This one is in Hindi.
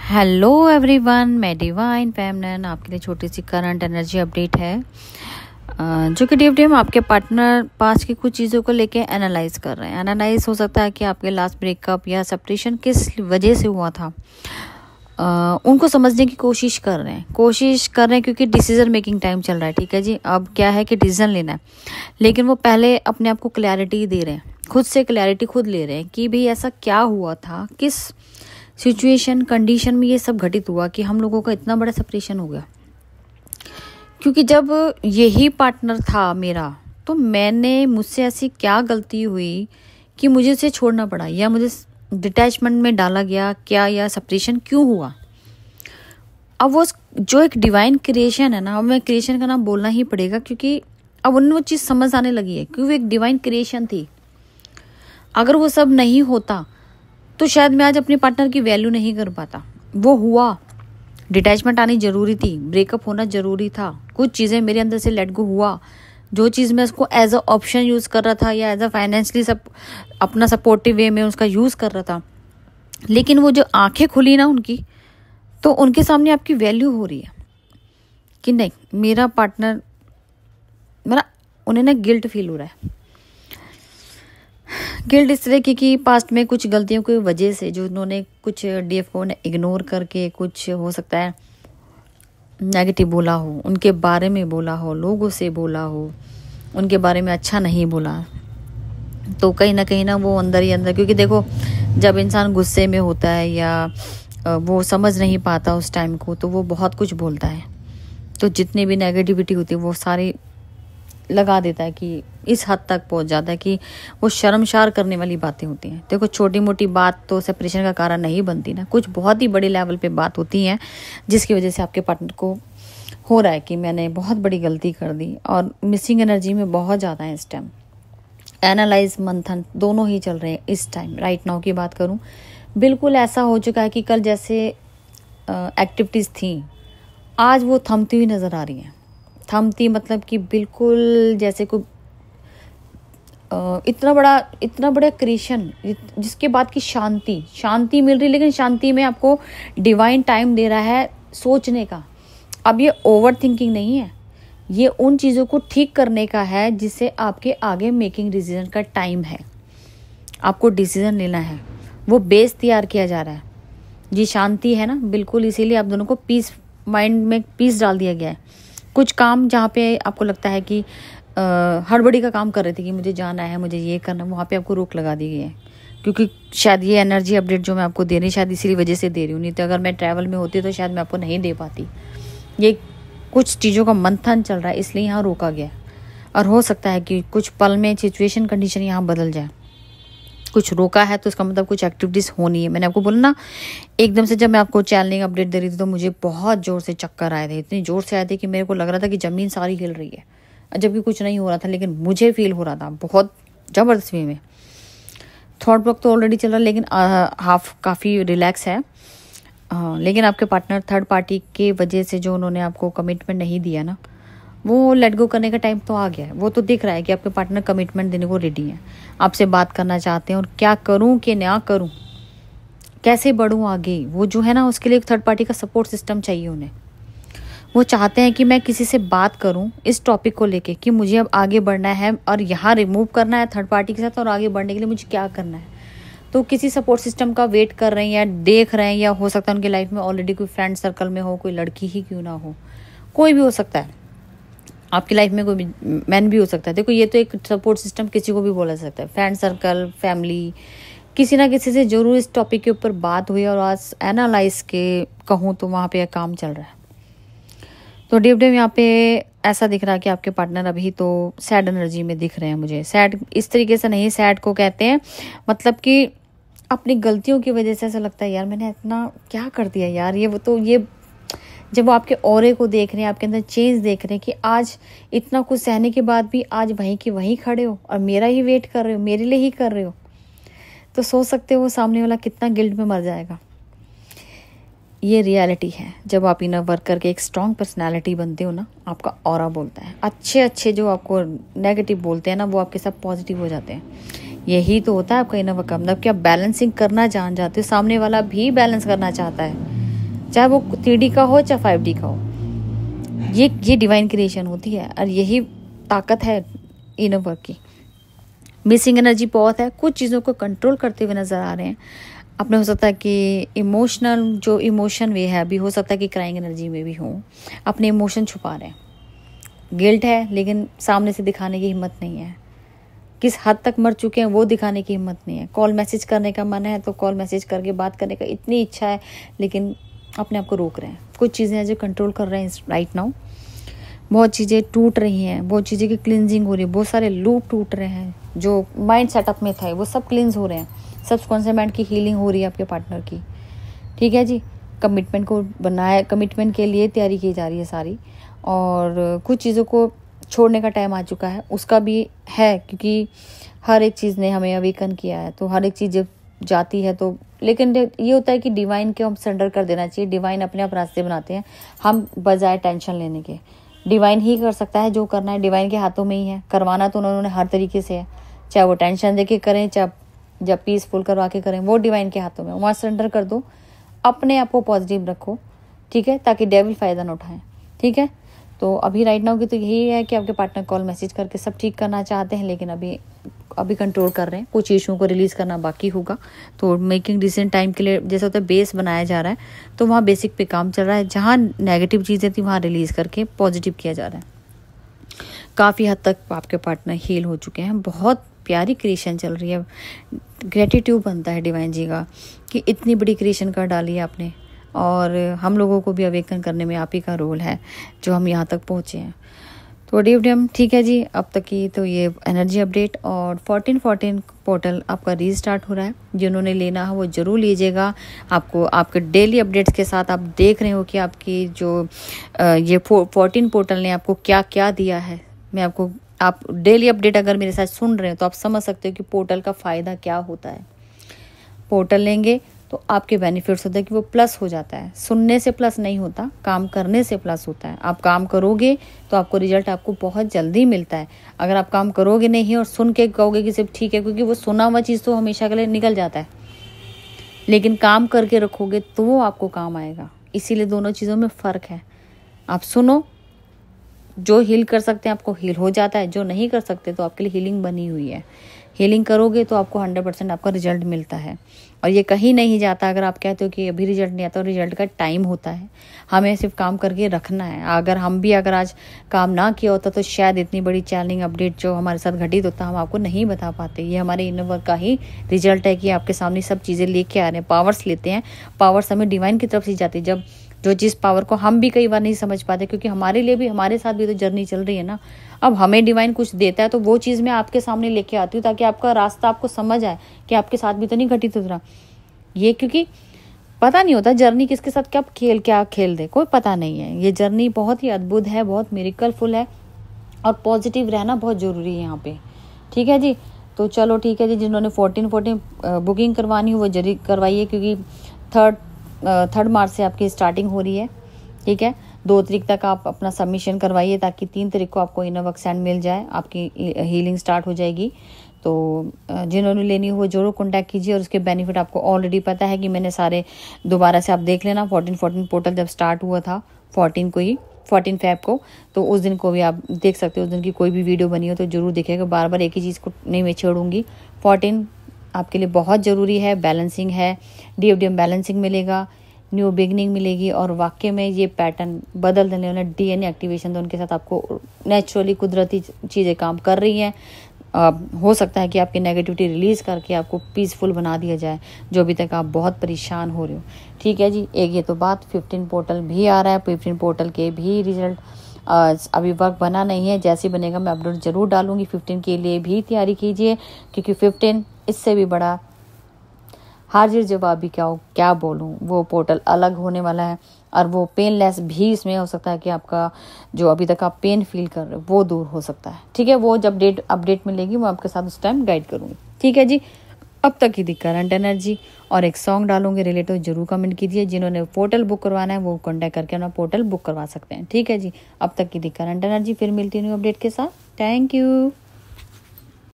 हेलो एवरीवन, मैं डिवाइन फेमनन आपके लिए छोटी सी करंट एनर्जी अपडेट है जो कि डे हम आपके पार्टनर पास की कुछ चीज़ों को लेके एनालाइज कर रहे हैं। एनालाइज हो सकता है कि आपके लास्ट ब्रेकअप या सेपरेशन किस वजह से हुआ था, उनको समझने की कोशिश कर रहे हैं क्योंकि डिसीजन मेकिंग टाइम चल रहा है। ठीक है जी, अब क्या है कि डिसीजन लेना है, लेकिन वो पहले अपने आप को क्लैरिटी दे रहे हैं, खुद से क्लैरिटी खुद ले रहे हैं कि भाई ऐसा क्या हुआ था, किस सिचुएशन कंडीशन में ये सब घटित हुआ कि हम लोगों का इतना बड़ा सेपरेशन हो गया। क्योंकि जब यही पार्टनर था मेरा, तो मुझसे ऐसी क्या गलती हुई कि मुझे उसे छोड़ना पड़ा, या मुझे डिटैचमेंट में डाला गया क्या, या सेपरेशन क्यों हुआ। अब वो जो एक डिवाइन क्रिएशन है ना, अब मैं क्रिएशन का नाम बोलना ही पड़ेगा क्योंकि अब उन्हें वो चीज़ समझ आने लगी है, क्योंकि वो एक डिवाइन क्रिएशन थी। अगर वो सब नहीं होता तो शायद मैं आज अपने पार्टनर की वैल्यू नहीं कर पाता। वो हुआ, डिटैचमेंट आनी जरूरी थी, ब्रेकअप होना जरूरी था, कुछ चीज़ें मेरे अंदर से लेट गो हुआ। जो चीज़ मैं उसको एज अ ऑप्शन यूज़ कर रहा था या एज अ फाइनेंशियली अपना सपोर्टिव वे में उसका यूज़ कर रहा था, लेकिन वो जो आंखें खुली ना उनकी, तो उनके सामने आपकी वैल्यू हो रही है कि नहीं, मेरा पार्टनर उन्हें ना गिल्ट फील हो रहा है। गिल्ट इस तरह की पास्ट में कुछ गलतियों की वजह से जो उन्होंने कुछ डीएफ को इग्नोर करके, कुछ हो सकता है नेगेटिव बोला हो, उनके बारे में बोला हो, लोगों से बोला हो, उनके बारे में अच्छा नहीं बोला, तो कहीं ना वो अंदर ही अंदर, क्योंकि देखो जब इंसान गुस्से में होता है या वो समझ नहीं पाता उस टाइम को, तो वो बहुत कुछ बोलता है। तो जितनी भी नेगेटिविटी होती है वो सारी लगा देता है कि इस हद तक पहुंच जाता है कि वो शर्मसार करने वाली बातें होती हैं। देखो छोटी मोटी बात तो सेपरेशन का कारण नहीं बनती ना, कुछ बहुत ही बड़े लेवल पे बात होती हैं जिसकी वजह से आपके पार्टनर को हो रहा है कि मैंने बहुत बड़ी गलती कर दी। और मिसिंग एनर्जी में बहुत ज़्यादा है इस टाइम, एनालाइज मंथन दोनों ही चल रहे हैं इस टाइम। राइट नाउ की बात करूँ, बिल्कुल ऐसा हो चुका है कि कल जैसे एक्टिविटीज़ थी, आज वो थमती हुई नज़र आ रही हैं। थमती मतलब कि बिल्कुल जैसे कोई इतना बड़ा क्रिएशन जिसके बाद की शांति मिल रही, लेकिन शांति में आपको डिवाइन टाइम दे रहा है सोचने का। अब ये ओवर थिंकिंग नहीं है, ये उन चीज़ों को ठीक करने का है जिससे आपके आगे मेकिंग डिसीजन का टाइम है। आपको डिसीजन लेना है, वो बेस तैयार किया जा रहा है जी। शांति है ना, बिल्कुल, इसीलिए आप दोनों को पीस, माइंड में पीस डाल दिया गया है। कुछ काम जहाँ पे आपको लगता है कि हड़बड़ी का काम कर रहे थे कि मुझे जाना है, मुझे ये करना, वहाँ पे आपको रोक लगा दी गई है। क्योंकि शायद ये एनर्जी अपडेट जो मैं आपको दे रही, शायद इसी वजह से दे रही हूँ, नहीं तो अगर मैं ट्रैवल में होती तो शायद मैं आपको नहीं दे पाती। ये कुछ चीज़ों का मंथन चल रहा है, इसलिए यहाँ रोका गया। और हो सकता है कि कुछ पल में सिचुएशन कंडीशन यहाँ बदल जाए। कुछ रोका है तो इसका मतलब कुछ एक्टिविटीज़ होनी है। मैंने आपको बोला ना, एकदम से जब मैं आपको चैनलिंग अपडेट दे रही थी तो मुझे बहुत ज़ोर से चक्कर आए थे, इतनी ज़ोर से आए थे कि मेरे को लग रहा था कि ज़मीन सारी हिल रही है, जबकि कुछ नहीं हो रहा था, लेकिन मुझे फील हो रहा था बहुत ज़बरदस्त वे में। थॉट ब्लॉक तो ऑलरेडी चल रहा है, लेकिन काफ़ी रिलैक्स है। लेकिन आपके पार्टनर थर्ड पार्टी के वजह से जो उन्होंने आपको कमिटमेंट नहीं दिया ना, वो लेट गो करने का टाइम तो आ गया है। वो तो दिख रहा है कि आपके पार्टनर कमिटमेंट देने को रेडी है, आपसे बात करना चाहते हैं। और क्या करूं कि ना करूं, कैसे बढ़ूं आगे, वो जो है ना, उसके लिए एक थर्ड पार्टी का सपोर्ट सिस्टम चाहिए उन्हें। वो चाहते हैं कि मैं किसी से बात करूं इस टॉपिक को लेके कि मुझे अब आगे बढ़ना है और यहाँ रिमूव करना है थर्ड पार्टी के साथ, और आगे बढ़ने के लिए मुझे क्या करना है। तो किसी सपोर्ट सिस्टम का वेट कर रहे हैं या देख रहे हैं, या हो सकता है उनकी लाइफ में ऑलरेडी कोई फ्रेंड सर्कल में हो, कोई लड़की ही क्यों ना हो, कोई भी हो सकता है, आपकी लाइफ में कोई मैन भी हो सकता है। देखो ये तो एक सपोर्ट सिस्टम किसी को भी बोला जा सकता है, फ्रेंड सर्कल, फैमिली, किसी ना किसी से जरूर इस टॉपिक के ऊपर बात हुई। और आज एनालाइज के कहूँ तो वहाँ पे काम चल रहा है। तो डीप यहाँ पे ऐसा दिख रहा है कि आपके पार्टनर अभी तो सैड एनर्जी में दिख रहे हैं मुझे। सैड इस तरीके से नहीं, सैड को कहते हैं मतलब कि अपनी गलतियों की वजह से ऐसा लगता है यार मैंने इतना क्या कर दिया यार। ये जब वो आपके ऑरे को देख रहे हैं, आपके अंदर चेंज देख रहे हैं कि आज इतना कुछ सहने के बाद भी आज वहीं की वहीं खड़े हो और मेरा ही वेट कर रहे हो, मेरे लिए ही कर रहे हो, तो सोच सकते हो वो सामने वाला कितना गिल्ट में मर जाएगा। ये रियलिटी है। जब आप इनर वर्क करके एक स्ट्रॉन्ग पर्सनालिटी बनते हो ना, आपका ऑरा बोलता है। अच्छे जो आपको नेगेटिव बोलते हैं ना, वो आपके साथ पॉजिटिव हो जाते हैं। यही तो होता है आपका इनर वर्क, मतलब कि आप बैलेंसिंग करना जान जाते हो, सामने वाला भी बैलेंस करना चाहता है। चाहे वो 3D का हो चाहे 5D का हो। ये डिवाइन क्रिएशन होती है और यही ताकत है इनर वर्क की। मिसिंग एनर्जी बहुत है, कुछ चीज़ों को कंट्रोल करते हुए नज़र आ रहे हैं अपने। हो सकता है कि इमोशनल जो इमोशन वे है, अभी हो सकता है कि क्राइंग एनर्जी में भी हो, अपने इमोशन छुपा रहे हैं। गिल्ट है लेकिन सामने से दिखाने की हिम्मत नहीं है। किस हद तक मर चुके हैं वो दिखाने की हिम्मत नहीं है। कॉल मैसेज करने का मन है तो कॉल मैसेज करके बात करने का इतनी इच्छा है, लेकिन अपने आप को रोक रहे हैं। कुछ चीज़ें हैं जो कंट्रोल कर रहे हैं राइट नाउ। बहुत चीज़ें टूट रही हैं, बहुत चीज़ें की क्लिनजिंग हो रही है, बहुत सारे लूप टूट रहे हैं जो माइंड सेटअप में था, वो सब क्लिनज हो रहे हैं। सबकॉन्शियस माइंड की हीलिंग हो रही है आपके पार्टनर की। ठीक है जी, कमिटमेंट को बनाया, कमिटमेंट के लिए तैयारी की जा रही है सारी। और कुछ चीज़ों को छोड़ने का टाइम आ चुका है, उसका भी है, क्योंकि हर एक चीज़ ने हमें अवेकन किया है। तो हर एक चीज़ जब जाती है तो, लेकिन ये होता है कि डिवाइन के हम सरेंडर कर देना चाहिए। डिवाइन अपने आप रास्ते बनाते हैं, हम बजाय टेंशन लेने के। डिवाइन ही कर सकता है जो करना है, डिवाइन के हाथों में ही है। करवाना तो उन्होंने हर तरीके से है, चाहे वो टेंशन दे के करें, चाहे जब पीसफुल करवा के करें, वो डिवाइन के हाथों में। वहाँ सरेंडर कर दो, अपने आप को पॉजिटिव रखो, ठीक है, ताकि डेविल फ़ायदा न उठाएं। ठीक है, तो अभी राइट नाउ की तो यही है कि आपके पार्टनर कॉल मैसेज करके सब ठीक करना चाहते हैं, लेकिन अभी कंट्रोल कर रहे हैं। कुछ इशुओं को रिलीज़ करना बाकी होगा। तो मेकिंग डिसीजन टाइम के लिए जैसा होता है बेस बनाया जा रहा है, तो वहाँ बेसिक पे काम चल रहा है। जहाँ नेगेटिव चीज़ें थी वहाँ रिलीज़ करके पॉजिटिव किया जा रहा है। काफ़ी हद तक आपके पार्टनर हील हो चुके हैं। बहुत प्यारी क्रिएशन चल रही है। ग्रेटिट्यूड बनता है डिवाइन जी का कि इतनी बड़ी क्रिएशन कर डाली है आपने, और हम लोगों को भी अवेकन करने में आप ही का रोल है जो हम यहाँ तक पहुँचे हैं। तो डीएम ठीक है जी, अब तक की तो ये एनर्जी अपडेट। और 1414 पोर्टल आपका रीस्टार्ट हो रहा है, जिन्होंने लेना है वो ज़रूर लीजिएगा। आपको आपके डेली अपडेट्स के साथ आप देख रहे हो कि आपकी जो ये 14 पोर्टल ने आपको क्या क्या दिया है। मैं आपको, आप डेली अपडेट अगर मेरे साथ सुन रहे हो तो आप समझ सकते हो कि पोर्टल का फ़ायदा क्या होता है। पोर्टल लेंगे तो आपके बेनिफिट्स होते हैं कि वो प्लस हो जाता है। सुनने से प्लस नहीं होता, काम करने से प्लस होता है। आप काम करोगे तो आपको रिजल्ट आपको बहुत जल्दी मिलता है। अगर आप काम करोगे नहीं और सुन के कहोगे कि सिर्फ ठीक है, क्योंकि वो सुना हुआ चीज़ तो हमेशा के लिए निकल जाता है, लेकिन काम करके रखोगे तो वो आपको काम आएगा। इसीलिए दोनों चीज़ों में फ़र्क है। आप सुनो, जो हील कर सकते हैं आपको हील हो जाता है, जो नहीं कर सकते तो आपके लिए हीलिंग बनी हुई है। हीलिंग करोगे तो आपको 100% आपका रिजल्ट मिलता है, और ये कहीं नहीं जाता। अगर आप कहते हो कि अभी रिजल्ट नहीं आता, रिजल्ट का टाइम होता है। हमें सिर्फ काम करके रखना है। अगर आज काम ना किया होता तो शायद इतनी बड़ी चैलेंजिंग अपडेट जो हमारे साथ घटित होता हम आपको नहीं बता पाते। ये हमारे इनर वर्क का ही रिजल्ट है कि आपके सामने सब चीज़ें लेके आ रहे हैं। पावर्स लेते हैं, पावर्स हमें डिवाइन की तरफ से जाती है। जब जो जिस पावर को हम भी कई बार नहीं समझ पाते, क्योंकि हमारे लिए भी, हमारे साथ भी तो जर्नी चल रही है ना। अब हमें डिवाइन कुछ देता है तो वो चीज़ मैं आपके सामने लेके आती हूँ, ताकि आपका रास्ता आपको समझ आए कि आपके साथ भी तो नहीं घटित हो रहा ये। क्योंकि पता नहीं होता जर्नी किसके साथ कब क्या खेल दे, कोई पता नहीं है। ये जर्नी बहुत ही अद्भुत है, बहुत मिरेकलफुल है, और पॉजिटिव रहना बहुत ज़रूरी है यहाँ पे। ठीक है जी, तो चलो ठीक है जी, जिन्होंने 1414 बुकिंग करवानी हो वो जरूर करवाइए, क्योंकि 3 मार्च से आपकी स्टार्टिंग हो रही है। ठीक है, 2 तारीख तक आप अपना सबमिशन करवाइए, ताकि 3 तारीख को आपको इनर वर्क सेंड मिल जाए, आपकी हीलिंग स्टार्ट हो जाएगी। तो जिन्होंने लेनी हो वो जरूर कॉन्टैक्ट कीजिए। और उसके बेनिफिट आपको ऑलरेडी पता है कि मैंने सारे, दोबारा से आप देख लेना। 1414 पोर्टल जब स्टार्ट हुआ था 14 फेब को, तो उस दिन को भी आप देख सकते हो। उस दिन की कोई भी वीडियो बनी हो तो जरूर देखिएगा। बार बार एक ही चीज़ को नहीं मैं छोड़ूंगी। 14 आपके लिए बहुत ज़रूरी है। बैलेंसिंग है, डीएफडीएम बैलेंसिंग मिलेगा, न्यू बिगनिंग मिलेगी, और वाकई में ये पैटर्न बदल देने वाला डीएनए एक्टिवेशन, तो उनके साथ आपको नेचुरली कुदरती चीज़ें काम कर रही हैं। हो सकता है कि आपकी नेगेटिविटी रिलीज़ करके आपको पीसफुल बना दिया जाए, जो अभी तक आप बहुत परेशान हो रहे हो। ठीक है जी, एक ये तो बात। 15 पोर्टल भी आ रहा है, 15 पोर्टल के भी रिजल्ट अभी वर्क बना नहीं है। जैसे बनेगा मैं अपडेट ज़रूर डालूंगी। 15 के लिए भी तैयारी कीजिए, क्योंकि 15 इससे भी बड़ा हाजिर जवाब भी क्या बोलूं, वो पोर्टल अलग होने वाला है, और वो पेनलेस भी इसमें हो सकता है कि आपका जो अभी तक आप पेन फील कर रहे हो वो दूर हो सकता है। ठीक है, वो जब अपडेट मिलेगी वो आपके साथ उस टाइम गाइड करूंगी। ठीक है जी, अब तक की थी करंट एनर्जी, और एक सॉन्ग डालूंगी रिलेटेड, जरूर कमेंट कीजिए। जिन्होंने पोर्टल बुक करवाना है वो कॉन्टैक्ट करके अपना पोर्टल बुक करवा सकते हैं। ठीक है जी, अब तक की थी करंट एनर्जी। फिर मिलती हूँ अपडेट के साथ। Thank you.